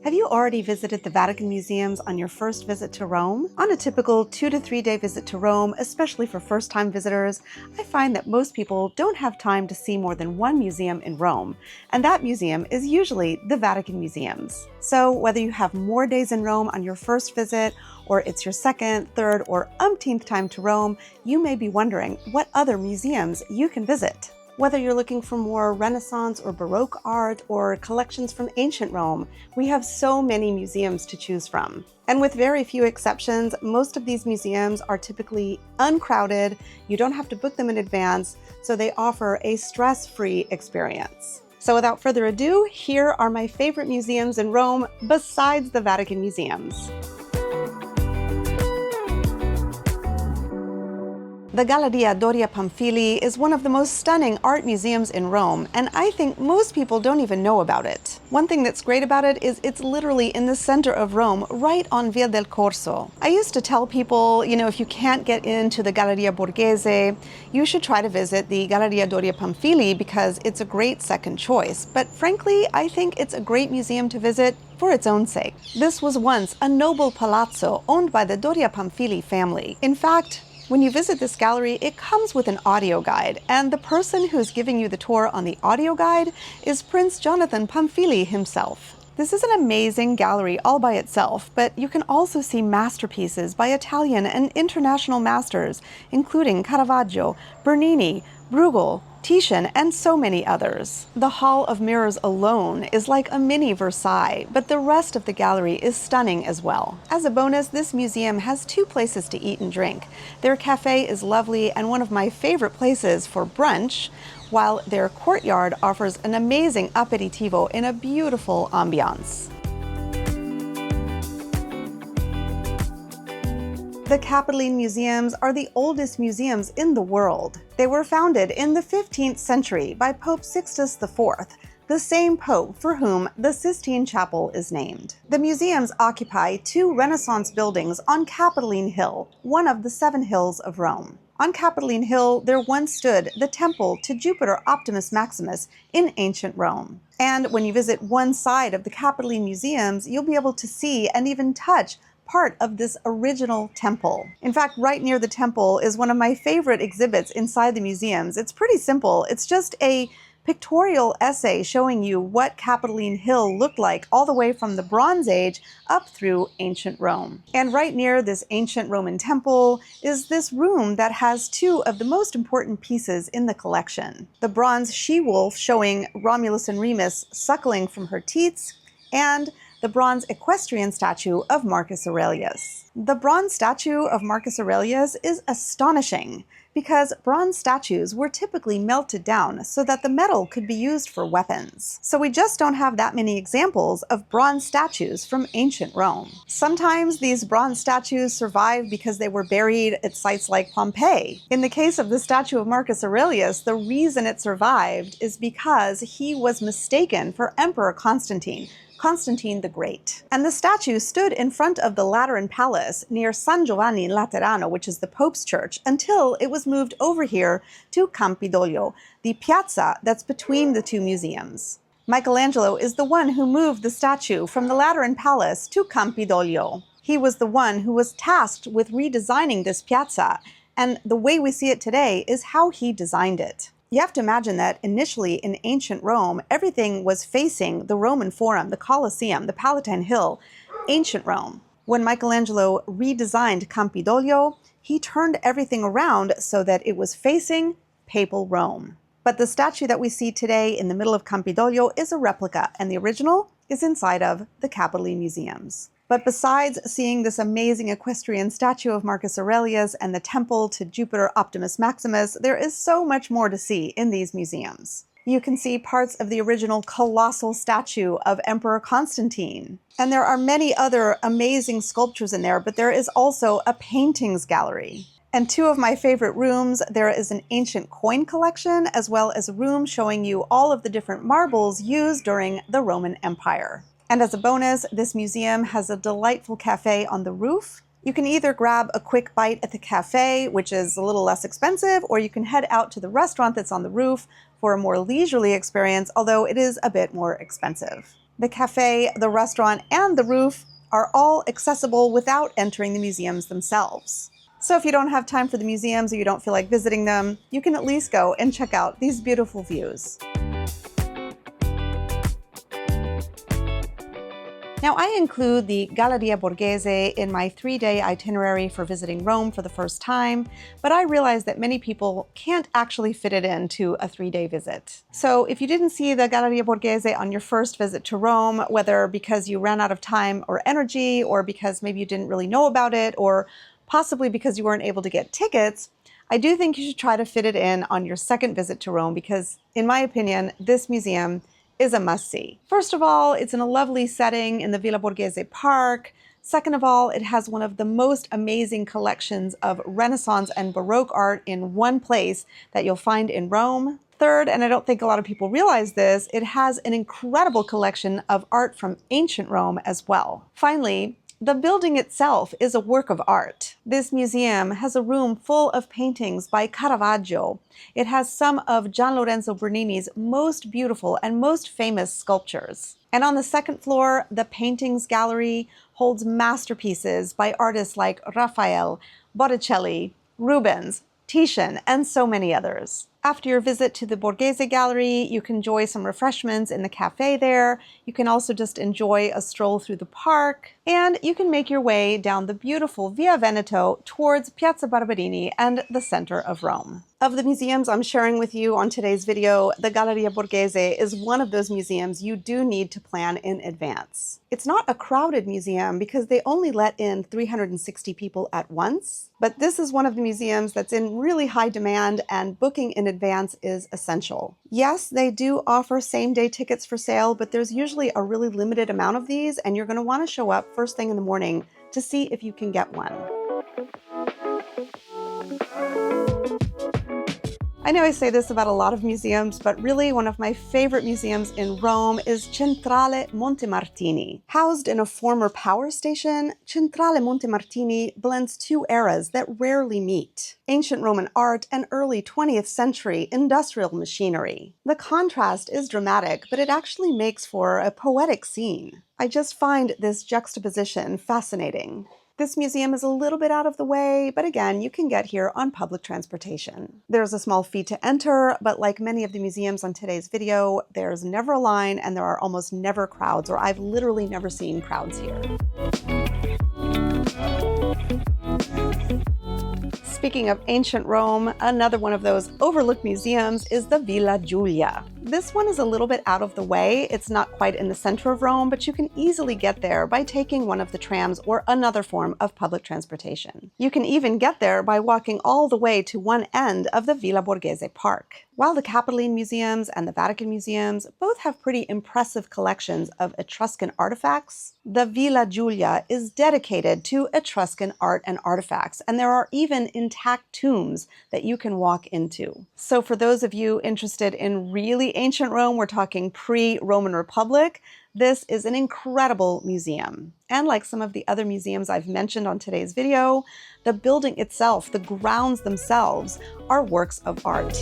Have you already visited the Vatican museums on your first visit to Rome? On a typical 2 to 3 day visit to Rome, especially for first-time visitors, I find that most people don't have time to see more than one museum in Rome, and that museum is usually the Vatican museums. So whether you have more days in Rome on your first visit, or it's your second, third, or umpteenth time to Rome, you may be wondering what other museums you can visit. Whether you're looking for more Renaissance or Baroque art or collections from ancient Rome, we have so many museums to choose from. And with very few exceptions, most of these museums are typically uncrowded, you don't have to book them in advance, so they offer a stress-free experience. So without further ado, here are my favorite museums in Rome besides the Vatican museums. The Galleria Doria Pamphilj is one of the most stunning art museums in Rome, and I think most people don't even know about it. One thing that's great about it is it's literally in the center of Rome, right on Via del Corso. I used to tell people, if you can't get into the Galleria Borghese, you should try to visit the Galleria Doria Pamphilj because it's a great second choice. But frankly, I think it's a great museum to visit for its own sake. This was once a noble palazzo owned by the Doria Pamphilj family. In fact, when you visit this gallery, it comes with an audio guide, and the person who's giving you the tour on the audio guide is Prince Jonathan Pamphilj himself. This is an amazing gallery all by itself, but you can also see masterpieces by Italian and international masters, including Caravaggio, Bernini, Bruegel, Titian, and so many others. The Hall of Mirrors alone is like a mini Versailles, but the rest of the gallery is stunning as well. As a bonus, this museum has 2 places to eat and drink. Their cafe is lovely and one of my favorite places for brunch, while their courtyard offers an amazing aperitivo in a beautiful ambiance. The Capitoline Museums are the oldest museums in the world. They were founded in the 15th century by Pope Sixtus IV, the same pope for whom the Sistine Chapel is named. The museums occupy 2 Renaissance buildings on Capitoline Hill, one of the 7 hills of Rome. On Capitoline Hill, there once stood the temple to Jupiter Optimus Maximus in ancient Rome. And when you visit one side of the Capitoline Museums, you'll be able to see and even touch part of this original temple. In fact, right near the temple is one of my favorite exhibits inside the museums. It's pretty simple. It's just a pictorial essay showing you what Capitoline Hill looked like all the way from the Bronze Age up through ancient Rome. And right near this ancient Roman temple is this room that has 2 of the most important pieces in the collection. The bronze she-wolf showing Romulus and Remus suckling from her teats, and the bronze equestrian statue of Marcus Aurelius. The bronze statue of Marcus Aurelius is astonishing because bronze statues were typically melted down so that the metal could be used for weapons. So we just don't have that many examples of bronze statues from ancient Rome. Sometimes these bronze statues survive because they were buried at sites like Pompeii. In the case of the statue of Marcus Aurelius, the reason it survived is because he was mistaken for Emperor Constantine the Great. And the statue stood in front of the Lateran Palace near San Giovanni in Laterano, which is the Pope's church, until it was moved over here to Campidoglio, the piazza that's between the 2 museums. Michelangelo is the one who moved the statue from the Lateran Palace to Campidoglio. He was the one who was tasked with redesigning this piazza, and the way we see it today is how he designed it. You have to imagine that initially in ancient Rome, everything was facing the Roman Forum, the Colosseum, the Palatine Hill, ancient Rome. When Michelangelo redesigned Campidoglio, he turned everything around so that it was facing papal Rome. But the statue that we see today in the middle of Campidoglio is a replica, and the original is inside of the Capitoline Museums. But besides seeing this amazing equestrian statue of Marcus Aurelius and the temple to Jupiter Optimus Maximus, there is so much more to see in these museums. You can see parts of the original colossal statue of Emperor Constantine. And there are many other amazing sculptures in there, but there is also a paintings gallery. And 2 of my favorite rooms, there is an ancient coin collection, as well as a room showing you all of the different marbles used during the Roman Empire. And as a bonus, this museum has a delightful cafe on the roof. You can either grab a quick bite at the cafe, which is a little less expensive, or you can head out to the restaurant that's on the roof for a more leisurely experience, although it is a bit more expensive. The cafe, the restaurant, and the roof are all accessible without entering the museums themselves. So if you don't have time for the museums or you don't feel like visiting them, you can at least go and check out these beautiful views. Now, I include the Galleria Borghese in my 3-day itinerary for visiting Rome for the first time, but I realize that many people can't actually fit it into a 3-day visit. So if you didn't see the Galleria Borghese on your first visit to Rome, whether because you ran out of time or energy, or because maybe you didn't really know about it, or possibly because you weren't able to get tickets, I do think you should try to fit it in on your second visit to Rome because, in my opinion, this museum is a must-see. First of all, it's in a lovely setting in the Villa Borghese Park. Second of all, it has one of the most amazing collections of Renaissance and Baroque art in one place that you'll find in Rome. Third, and I don't think a lot of people realize this, it has an incredible collection of art from ancient Rome as well. Finally, the building itself is a work of art. This museum has a room full of paintings by Caravaggio. It has some of Gian Lorenzo Bernini's most beautiful and most famous sculptures. And on the second floor, the paintings gallery holds masterpieces by artists like Raphael, Botticelli, Rubens, Titian, and so many others. After your visit to the Borghese Gallery, you can enjoy some refreshments in the cafe there. You can also just enjoy a stroll through the park. And you can make your way down the beautiful Via Veneto towards Piazza Barberini and the center of Rome. Of the museums I'm sharing with you on today's video, the Galleria Borghese is one of those museums you do need to plan in advance. It's not a crowded museum because they only let in 360 people at once, but this is one of the museums that's in really high demand and booking in advance is essential. Yes, they do offer same-day tickets for sale, but there's usually a really limited amount of these, and you're going to want to show up first thing in the morning to see if you can get one. I know I say this about a lot of museums, but really one of my favorite museums in Rome is Centrale Montemartini. Housed in a former power station, Centrale Montemartini blends two eras that rarely meet: ancient Roman art and early 20th century industrial machinery. The contrast is dramatic, but it actually makes for a poetic scene. I just find this juxtaposition fascinating. This museum is a little bit out of the way, but again, you can get here on public transportation. There's a small fee to enter, but like many of the museums on today's video, there's never a line and there are almost never crowds, or I've literally never seen crowds here. Speaking of ancient Rome, another one of those overlooked museums is the Villa Giulia. This one is a little bit out of the way. It's not quite in the center of Rome, but you can easily get there by taking one of the trams or another form of public transportation. You can even get there by walking all the way to one end of the Villa Borghese Park. While the Capitoline Museums and the Vatican Museums both have pretty impressive collections of Etruscan artifacts, the Villa Giulia is dedicated to Etruscan art and artifacts, and there are even intact tombs that you can walk into. So for those of you interested in really ancient Rome, we're talking pre-Roman Republic, this is an incredible museum. And like some of the other museums I've mentioned on today's video, the building itself, the grounds themselves, are works of art.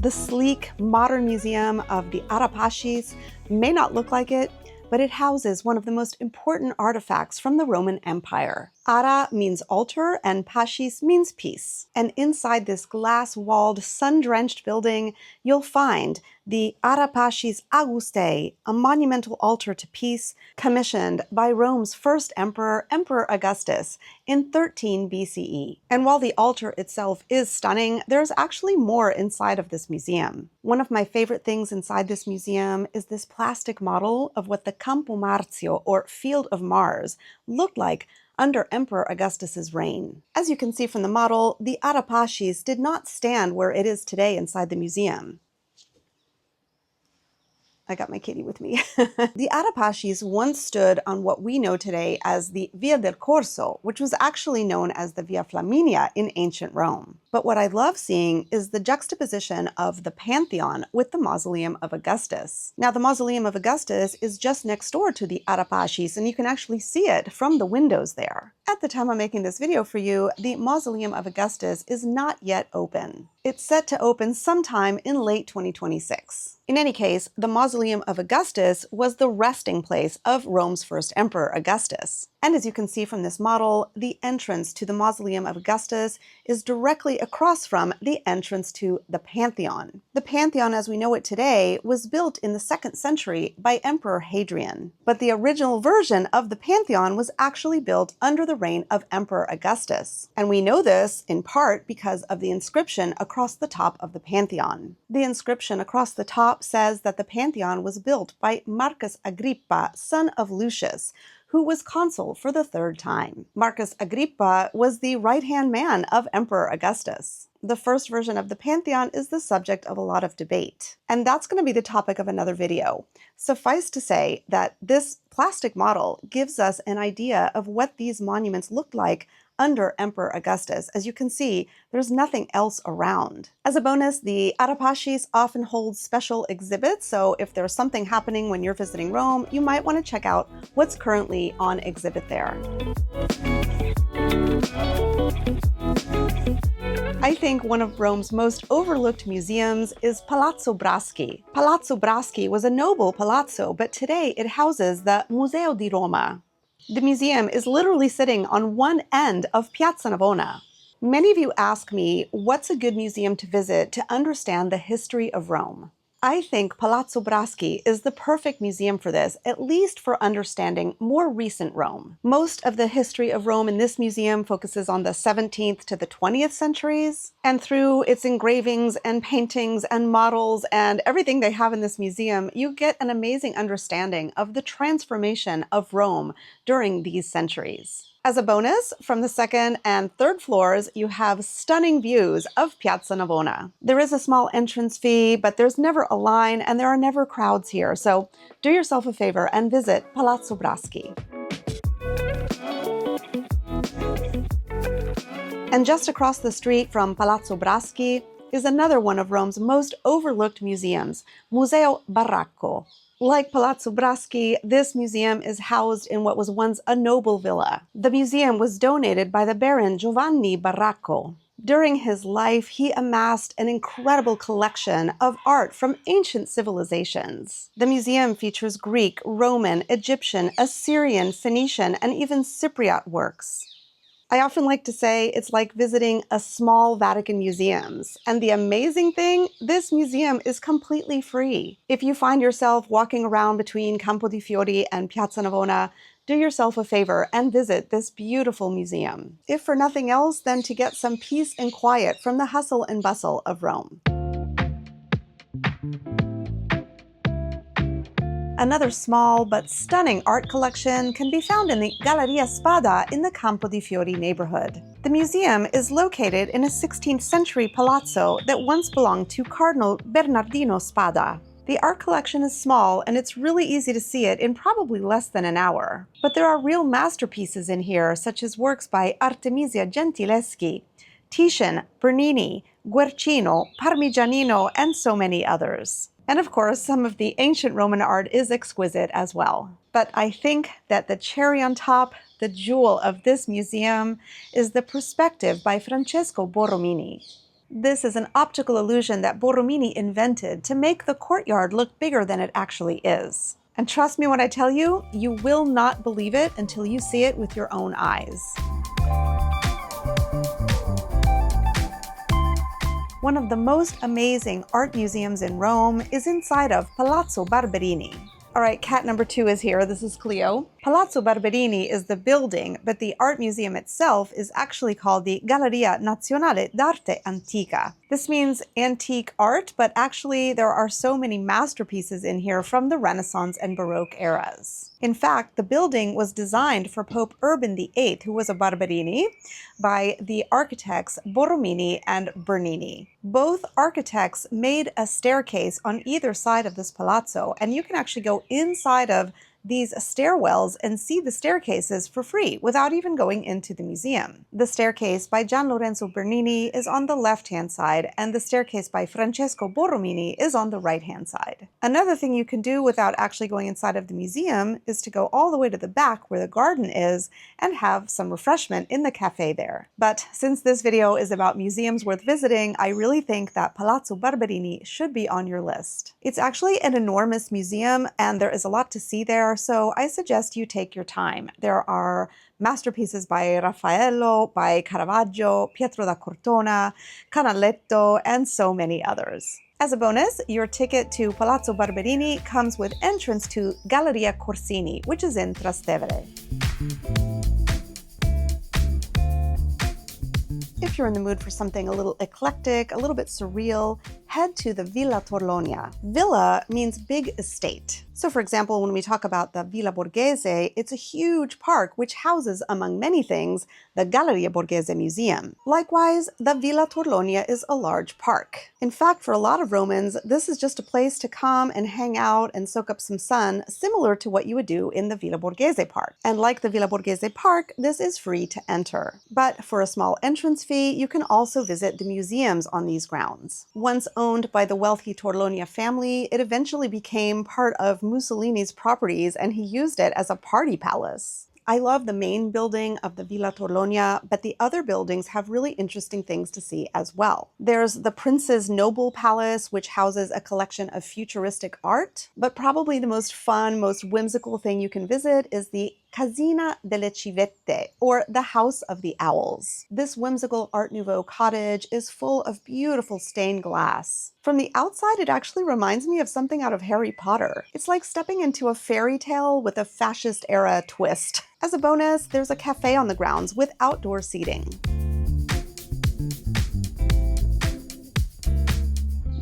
The sleek, modern museum of the Ara Pacis may not look like it, but it houses one of the most important artifacts from the Roman Empire. Ara means altar and Pacis means peace. And inside this glass-walled, sun-drenched building, you'll find the Ara Pacis Augustae, a monumental altar to peace commissioned by Rome's first emperor, Emperor Augustus, in 13 BCE. And while the altar itself is stunning, there's actually more inside of this museum. One of my favorite things inside this museum is this plastic model of what the Campo Marzio, or Field of Mars, looked like under Emperor Augustus's reign. As you can see from the model, the Ara Pacis did not stand where it is today inside the museum. I got my kitty with me. The Ara Pacis once stood on what we know today as the Via del Corso, which was actually known as the Via Flaminia in ancient Rome. But what I love seeing is the juxtaposition of the Pantheon with the Mausoleum of Augustus. Now, the Mausoleum of Augustus is just next door to the Ara Pacis, and you can actually see it from the windows there. at the time I'm making this video for you, the Mausoleum of Augustus is not yet open. It's set to open sometime in late 2026. In any case, the Mausoleum of Augustus was the resting place of Rome's first emperor, Augustus. And as you can see from this model, the entrance to the Mausoleum of Augustus is directly across from the entrance to the Pantheon. The Pantheon, as we know it today, was built in the 2nd century by Emperor Hadrian. But the original version of the Pantheon was actually built under the reign of Emperor Augustus. And we know this in part because of the inscription across the top of the Pantheon. The inscription across the top says that the Pantheon was built by Marcus Agrippa, son of Lucius, who was consul for the 3rd time. Marcus Agrippa was the right-hand man of Emperor Augustus. The first version of the Pantheon is the subject of a lot of debate, and that's going to be the topic of another video. Suffice to say that this plastic model gives us an idea of what these monuments looked like under Emperor Augustus. As you can see, there's nothing else around. As a bonus, the Ara Pacis often holds special exhibits, so if there's something happening when you're visiting Rome, you might want to check out what's currently on exhibit there. I think one of Rome's most overlooked museums is Palazzo Braschi. Palazzo Braschi was a noble palazzo, but today it houses the Museo di Roma. The museum is literally sitting on one end of Piazza Navona. Many of you ask me, what's a good museum to visit to understand the history of Rome? I think Palazzo Braschi is the perfect museum for this, at least for understanding more recent Rome. Most of the history of Rome in this museum focuses on the 17th to the 20th centuries, and through its engravings and paintings and models and everything they have in this museum, you get an amazing understanding of the transformation of Rome during these centuries. As a bonus, from the 2nd and 3rd floors, you have stunning views of Piazza Navona. There is a small entrance fee, but there's never a line and there are never crowds here, so do yourself a favor and visit Palazzo Braschi. And just across the street from Palazzo Braschi is another one of Rome's most overlooked museums, Museo Barracco. Like Palazzo Braschi, this museum is housed in what was once a noble villa. The museum was donated by the Baron Giovanni Barracco. During his life, he amassed an incredible collection of art from ancient civilizations. The museum features Greek, Roman, Egyptian, Assyrian, Phoenician, and even Cypriot works. I often like to say it's like visiting a small Vatican museums. And the amazing thing, this museum is completely free. If you find yourself walking around between Campo di Fiori and Piazza Navona, do yourself a favor and visit this beautiful museum. If for nothing else, then to get some peace and quiet from the hustle and bustle of Rome. Another small but stunning art collection can be found in the Galleria Spada in the Campo di Fiori neighborhood. The museum is located in a 16th century palazzo that once belonged to Cardinal Bernardino Spada. The art collection is small and it's really easy to see it in probably less than an hour. But there are real masterpieces in here, such as works by Artemisia Gentileschi, Titian, Bernini, Guercino, Parmigianino, and so many others. And of course, some of the ancient Roman art is exquisite as well. But I think that the cherry on top, the jewel of this museum, is the perspective by Francesco Borromini. This is an optical illusion that Borromini invented to make the courtyard look bigger than it actually is. And trust me when I tell you, you will not believe it until you see it with your own eyes. One of the most amazing art museums in Rome is inside of Palazzo Barberini. All right, cat number 2 is here. This is Cleo. Palazzo Barberini is the building, but the art museum itself is actually called the Galleria Nazionale d'Arte Antica. This means antique art, but actually there are so many masterpieces in here from the Renaissance and Baroque eras. In fact, the building was designed for Pope Urban VIII, who was a Barberini, by the architects Borromini and Bernini. Both architects made a staircase on either side of this palazzo, and you can actually go inside of these stairwells and see the staircases for free without even going into the museum. The staircase by Gian Lorenzo Bernini is on the left-hand side, and the staircase by Francesco Borromini is on the right-hand side. Another thing you can do without actually going inside of the museum is to go all the way to the back where the garden is and have some refreshment in the cafe there. But since this video is about museums worth visiting, I really think that Palazzo Barberini should be on your list. It's actually an enormous museum and there is a lot to see there, so I suggest you take your time. There are masterpieces by Raffaello, by Caravaggio, Pietro da Cortona, Canaletto, and so many others. As a bonus, your ticket to Palazzo Barberini comes with entrance to Galleria Corsini, which is in Trastevere. If you're in the mood for something a little eclectic, a little bit surreal, head to the Villa Torlonia. Villa means big estate. So for example, when we talk about the Villa Borghese, it's a huge park which houses, among many things, the Galleria Borghese Museum. Likewise, the Villa Torlonia is a large park. In fact, for a lot of Romans, this is just a place to come and hang out and soak up some sun, similar to what you would do in the Villa Borghese Park. And like the Villa Borghese Park, this is free to enter. But for a small entrance fee, you can also visit the museums on these grounds. Once owned by the wealthy Torlonia family, it eventually became part of Mussolini's properties and he used it as a party palace. I love the main building of the Villa Torlonia, but the other buildings have really interesting things to see as well. There's the Prince's Noble Palace, which houses a collection of futuristic art, but probably the most fun, most whimsical thing you can visit is the Casina delle Civette, or the House of the Owls. This whimsical Art Nouveau cottage is full of beautiful stained glass. From the outside, it actually reminds me of something out of Harry Potter. It's like stepping into a fairy tale with a fascist-era twist. As a bonus, there's a cafe on the grounds with outdoor seating.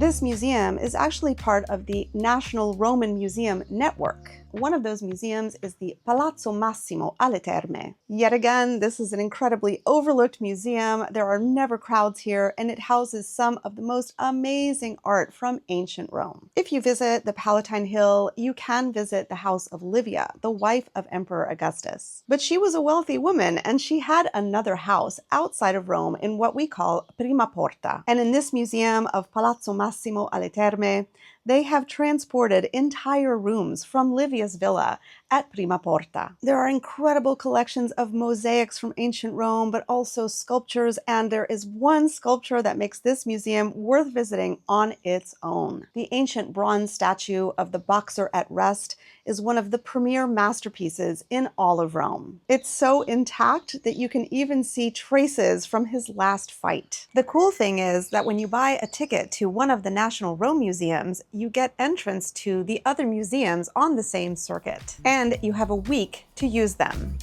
This museum is actually part of the National Roman Museum Network. One of those museums is the Palazzo Massimo, alle Terme. Yet again, this is an incredibly overlooked museum. There are never crowds here, and it houses some of the most amazing art from ancient Rome. If you visit the Palatine Hill, you can visit the house of Livia, the wife of Emperor Augustus. But she was a wealthy woman, and she had another house outside of Rome in what we call Prima Porta. And in this museum of Palazzo Massimo alle Terme, they have transported entire rooms from Livia's villa at Prima Porta. There are incredible collections of mosaics from ancient Rome, but also sculptures, and there is one sculpture that makes this museum worth visiting on its own. The ancient bronze statue of the boxer at rest is one of the premier masterpieces in all of Rome. It's so intact that you can even see traces from his last fight. The cool thing is that when you buy a ticket to one of the National Rome Museums, you get entrance to the other museums on the same circuit, and you have a week to use them.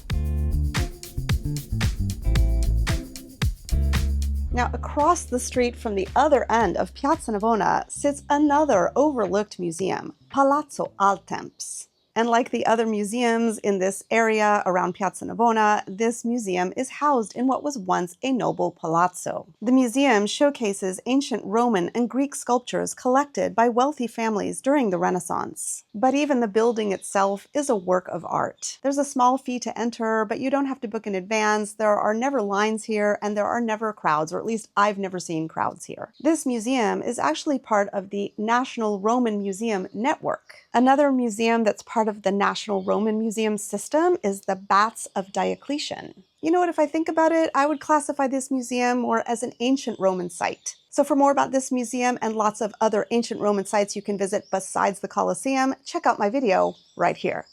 Now, across the street from the other end of Piazza Navona sits another overlooked museum, Palazzo Altemps. And like the other museums in this area around Piazza Navona, this museum is housed in what was once a noble palazzo. The museum showcases ancient Roman and Greek sculptures collected by wealthy families during the Renaissance. But even the building itself is a work of art. There's a small fee to enter, but you don't have to book in advance. There are never lines here, and there are never crowds, or at least I've never seen crowds here. This museum is actually part of the National Roman Museum Network. Another museum that's part of the National Roman Museum system is the Baths of Diocletian. You know what, if I think about it, I would classify this museum more as an ancient Roman site. So for more about this museum and lots of other ancient Roman sites you can visit besides the Colosseum, check out my video right here.